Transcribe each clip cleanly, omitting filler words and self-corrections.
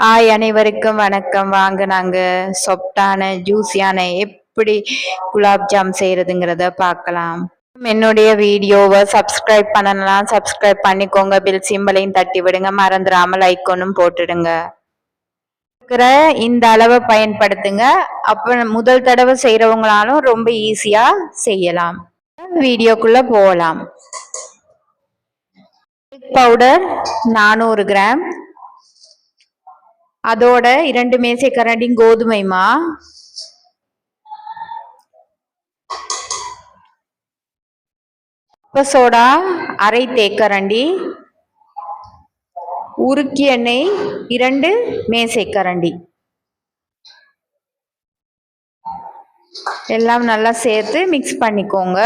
அனைவருக்கும் வணக்கம். வாங்க நாங்க சாஃப்டான ஜூஸியான எப்படி குலாப் ஜாம் செய்யறதுங்கிறத பார்க்கலாம். என்னுடைய வீடியோவை சப்ஸ்கிரைப் பண்ணலாம், சப்ஸ்கிரைப் பண்ணிக்கோங்க. பில் சிம்பலையும் தட்டி விடுங்க. மறந்துடாம லைக்கொன்னும் போட்டுடுங்க. இந்த அளவை பயன்படுத்துங்க. அப்ப முதல் தடவை செய்யறவங்களாலும் ரொம்ப ஈஸியா செய்யலாம். வீடியோக்குள்ள போகலாம். பவுடர் 400 கிராம், அதோட 2 மேசைக்கரண்டி கோதுமை மா, சோடா அரை தேக்கரண்டி, உருக்கி எண்ணெய் 2 மேசைக்கரண்டி எல்லாம் நல்லா சேர்த்து மிக்ஸ் பண்ணிக்கோங்க.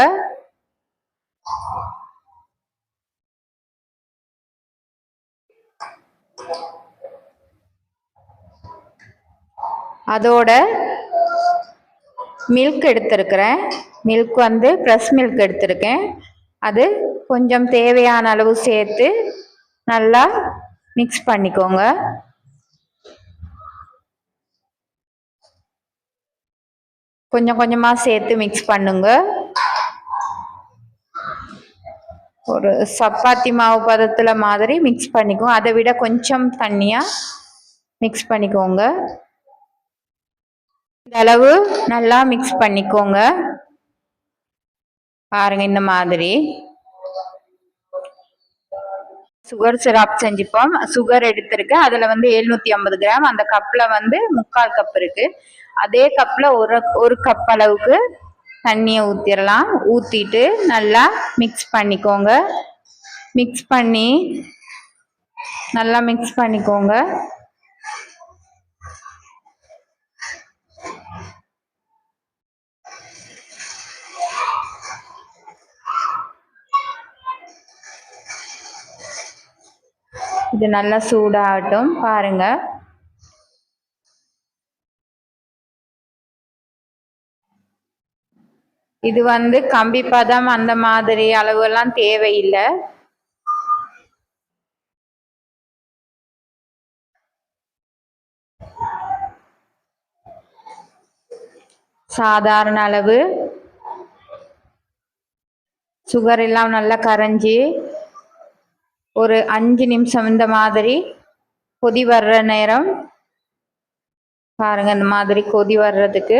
அதோட மில்க் எடுத்திருக்கிறேன். மில்க் வந்து ஃப்ரெஷ் மில்க் எடுத்திருக்கேன். அது கொஞ்சம் தேவையான அளவு சேர்த்து நல்லா மிக்ஸ் பண்ணிக்கோங்க. கொஞ்சம் கொஞ்சமா சேர்த்து மிக்ஸ் பண்ணுங்க. ஒரு சப்பாத்தி மாவு பதத்துல மாதிரி மிக்ஸ் பண்ணிக்கோங்க. அதை விட கொஞ்சம் தண்ணியா மிக்ஸ் பண்ணிக்கோங்க. இந்த அளவு நல்லா மிக்ஸ் பண்ணிக்கோங்க. பாருங்க, இந்த மாதிரி சுகர் சிரப் செஞ்சுப்போம். சுகர் எடுத்திருக்கேன். அதுல வந்து 750 கிராம். அந்த கப்ல வந்து 3/4 கப் இருக்கு. அதே கப்ல ஒரு கப் அளவுக்கு தண்ணியை ஊத்திடலாம். ஊத்திட்டு நல்லா மிக்ஸ் பண்ணிக்கோங்க. மிக்ஸ் பண்ணி நல்லா மிக்ஸ் பண்ணிக்கோங்க. இது நல்லா சூடாகட்டும். பாருங்க, இது வந்து கம்பி பதம் அந்த மாதிரி அளவு எல்லாம் தேவையில்லை. சாதாரண அளவு. சுகர் எல்லாம் நல்லா கரைஞ்சி ஒரு 5 நிமிஷம் இந்த மாதிரி கொதி வர்ற நேரம் பாருங்க. இந்த மாதிரி கொதி வர்றதுக்கு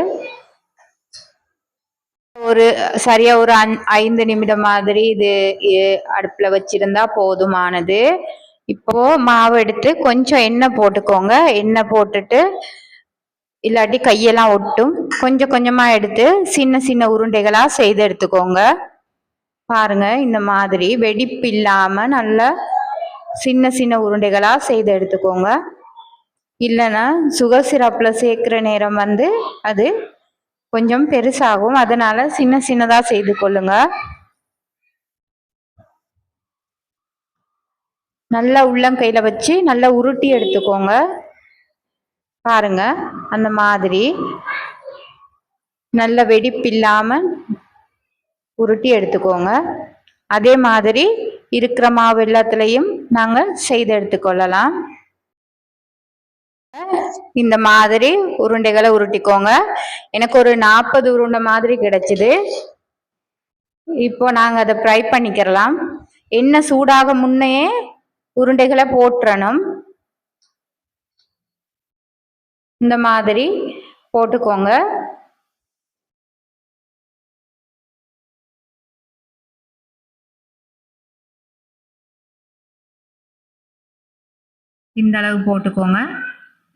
ஒரு சரியா ஒரு 5 நிமிடம் மாதிரி இது அடுப்புல வச்சிருந்தா போதுமானது. இப்போ மாவு எடுத்து கொஞ்சம் எண்ணெய் போட்டுக்கோங்க. எண்ணெய் போட்டுட்டு, இல்லாட்டி கையெல்லாம் ஒட்டும், கொஞ்சம் கொஞ்சமா எடுத்து சின்ன சின்ன உருண்டைகளா செய்து எடுத்துக்கோங்க. பாருங்க, இந்த மாதிரி வெடிப்பு இல்லாம நல்ல சின்ன சின்ன உருண்டைகளா செய்து எடுத்துக்கோங்க. இல்லைன்னா சுகர் சிரப்ல சேர்க்கிற நேரம் வந்து அது கொஞ்சம் பெருசாகும். அதனால சின்ன சின்னதா செய்து கொள்ளுங்க. நல்லா உள்ளங்கையில வச்சு நல்லா உருட்டி எடுத்துக்கோங்க. பாருங்க, அந்த மாதிரி நல்ல வெடிப்பு இல்லாம உருட்டி எடுத்துக்கோங்க. அதே மாதிரி இருக்கிற மாவு எல்லாத்துலயும் நாங்க செய்து எடுத்துக்கொள்ளலாம். இந்த மாதிரி உருண்டைகளை உருட்டிக்கோங்க. எனக்கு ஒரு 40 உருண்டை மாதிரி கிடைச்சிது. இப்போ நாங்க அதை ஃப்ரை பண்ணிக்கிறலாம். எண்ணெய் சூடாக முன்னே உருண்டைகளை போட்டுறணும். இந்த மாதிரி போட்டுக்கோங்க. இந்த அளவு போட்டுக்கோங்க.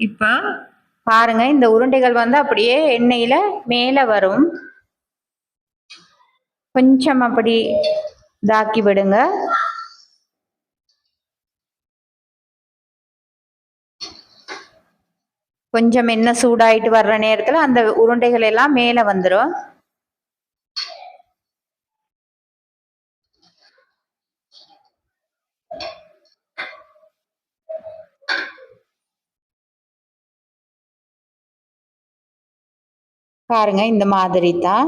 இப்போ பாருங்க, இந்த உருண்டைகள் வந்து அப்படியே எண்ணெயில மேல வரும். கொஞ்சம் அப்படி இதாக்கி விடுங்க. கொஞ்சம் எண்ணெய் சூடாயிட்டு வர்ற நேரத்துல அந்த உருண்டைகள் எல்லாம் மேல வந்துடும். பாருங்க, இந்த மாதிரி தான்.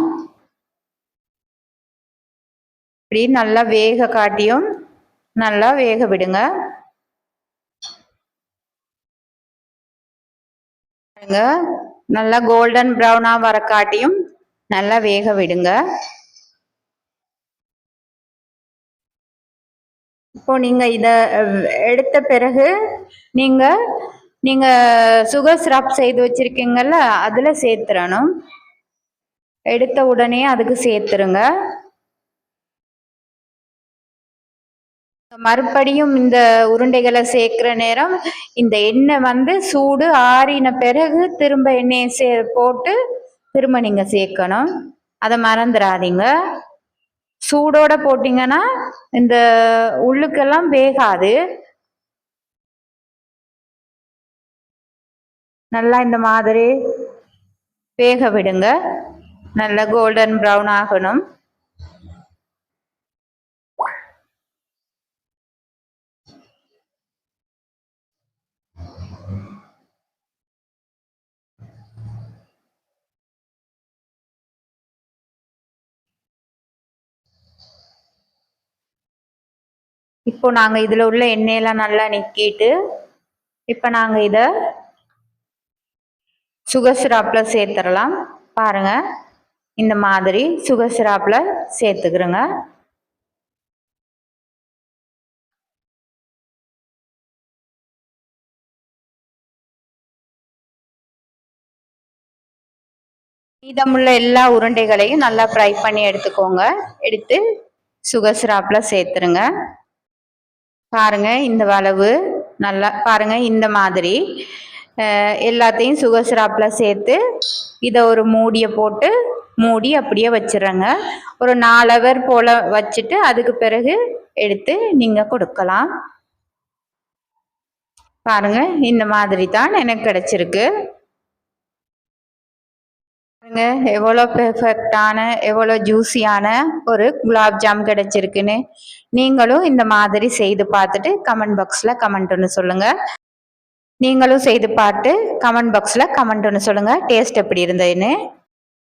இப்படி நல்லா வேக காட்டியும் நல்லா வேக விடுங்க. நல்லா கோல்டன் ப்ரௌனா வர காட்டியும் நல்லா வேக விடுங்க. இப்போ நீங்க இத எடுத்த பிறகு நீங்க நீங்க சுகர் சிரப் செய்து வச்சிருக்கீங்கல்ல, அதுல சேர்த்துறணும். எடுத்த உடனே அதுக்கு சேர்த்துருங்க. மறுபடியும் இந்த உருண்டைகளை சேர்க்கிற நேரம் இந்த எண்ணெய் சூடு ஆறின பிறகு திரும்ப எண்ணெயை போட்டு திரும்ப நீங்க சேர்க்கணும். அதை மறந்துடாதீங்க. சூடோட போட்டீங்கன்னா இந்த உள்ளுக்கெல்லாம் வேகாது. நல்லா இந்த மாதிரி வேக விடுங்க. நல்லா கோல்டன் ப்ரௌன் ஆகணும். இப்போ நாங்க இதுல உள்ள எண்ணெயெல்லாம் நல்லா நிக்கிட்டு இப்போ நாங்க இத சுகர் சிரப்ல சேர்த்துடலாம். பாருங்க, இந்த மாதிரி சுகர் சிரப்ல சேர்த்துக்கிறோங்க. மீதமுள்ள எல்லா உருண்டைகளையும் நல்லா ஃப்ரை பண்ணி எடுத்துக்கோங்க. எடுத்து சுகர் சிரப்ல சேர்த்துருங்க. பாருங்க, இந்த அளவு நல்லா பாருங்க. இந்த மாதிரி எல்லாத்தையும் சுகர் சிரப்ல சேர்த்து இதை ஒரு மூடியை போட்டு மூடி அப்படியே வச்சிடறேங்க. ஒரு 4 ஹவர் போல வச்சுட்டு அதுக்கு பிறகு எடுத்து நீங்க கொடுக்கலாம். பாருங்க, இந்த மாதிரி தான் எனக்கு கிடைச்சிருக்கு. எவ்வளோ பெர்ஃபெக்டான எவ்வளோ ஜூஸியான ஒரு குலாப் ஜாம் கிடைச்சிருக்குன்னு. நீங்களும் இந்த மாதிரி செய்து பார்த்துட்டு கமெண்ட் பாக்ஸில் கமெண்ட் ஒன்று சொல்லுங்கள். நீங்களும் செய்து பார்த்து கமெண்ட் பாக்ஸில் கமெண்ட் ஒன்று சொல்லுங்கள் டேஸ்ட் எப்படி இருந்ததுன்னு.